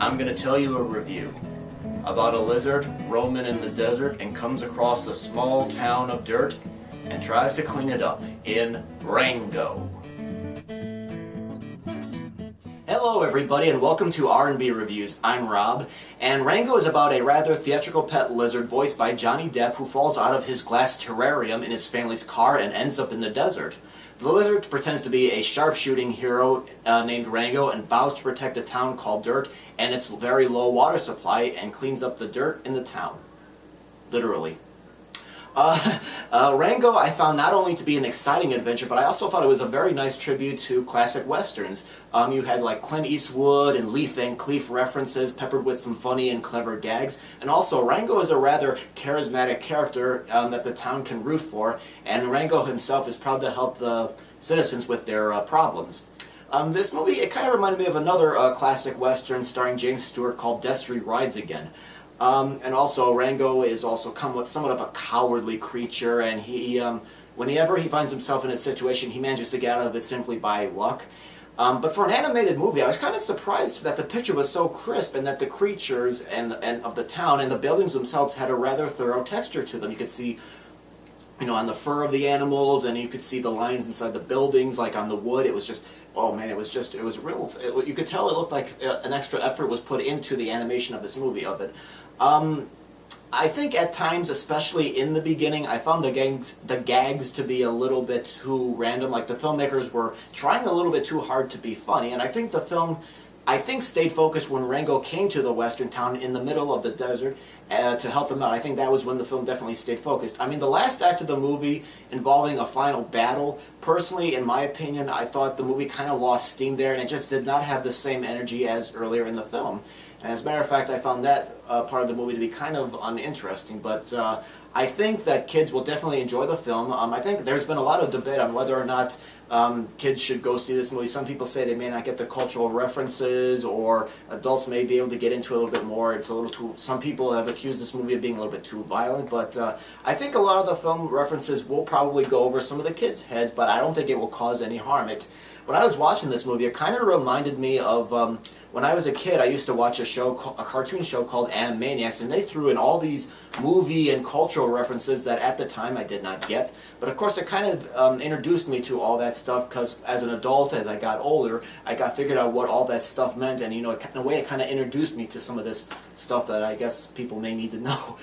I'm going to tell you a review about a lizard roaming in the desert and comes across a small town of dirt and tries to clean it up in Rango. Hello everybody and welcome to R&B Reviews. I'm Rob, and Rango is about a rather theatrical pet lizard voiced by Johnny Depp who falls out of his glass terrarium in his family's car and ends up in the desert. The lizard pretends to be a sharpshooting hero named Rango and vows to protect a town called Dirt and its very low water supply and cleans up the dirt in the town. Literally. Rango I found not only to be an exciting adventure, but I also thought it was a very nice tribute to classic westerns. You had like Clint Eastwood and Lee Van Cleef references peppered with some funny and clever gags, and also Rango is a rather charismatic character that the town can root for, and Rango himself is proud to help the citizens with their problems. This movie, it kind of reminded me of another classic western starring James Stewart called Destry Rides Again. And also, Rango is also somewhat of a cowardly creature, and whenever he finds himself in a situation, he manages to get out of it simply by luck. But for an animated movie, I was kind of surprised that the picture was so crisp and that the creatures and of the town and the buildings themselves had a rather thorough texture to them. You could see, on the fur of the animals, and you could see the lines inside the buildings, like on the wood. It was just, oh man, it was real. You could tell it looked like an extra effort was put into the animation of this movie of it. I think at times, especially in the beginning, I found the gags to be a little bit too random. Like the filmmakers were trying a little bit too hard to be funny, and I think the film, stayed focused when Rango came to the western town in the middle of the desert to help them out. I think that was when the film definitely stayed focused. I mean, the last act of the movie involving a final battle, personally, in my opinion, I thought the movie kind of lost steam there, and it just did not have the same energy as earlier in the film. And as a matter of fact, I found that part of the movie to be kind of uninteresting, but I think that kids will definitely enjoy the film. I think there's been a lot of debate on whether or not kids should go see this movie. Some people say they may not get the cultural references, or adults may be able to get into it a little bit more. It's a little too. Some people have accused this movie of being a little bit too violent, but I think a lot of the film references will probably go over some of the kids' heads, but I don't think it will cause any harm. When I was watching this movie, it kind of reminded me of when I was a kid. I used to watch a cartoon show called Animaniacs, and they threw in all these movie and cultural references that at the time I did not get. But of course, it kind of introduced me to all that stuff, because as an adult, as I got older, I figured out what all that stuff meant, and in a way, it kind of introduced me to some of this stuff that I guess people may need to know.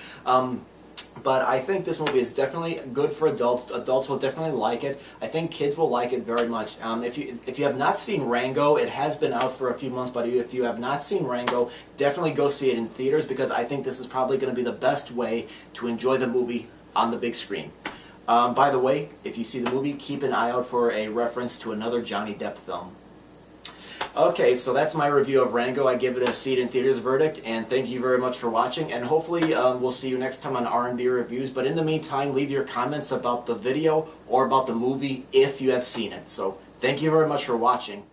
But I think this movie is definitely good for adults. Adults will definitely like it. I think kids will like it very much. If you have not seen Rango, it has been out for a few months, but if you have not seen Rango, definitely go see it in theaters, because I think this is probably going to be the best way to enjoy the movie on the big screen. By the way, if you see the movie, keep an eye out for a reference to another Johnny Depp film. Okay, so that's my review of Rango. I give it a see it in theaters verdict, and thank you very much for watching, and hopefully we'll see you next time on R&B Reviews. But in the meantime, leave your comments about the video or about the movie if you have seen it. So thank you very much for watching.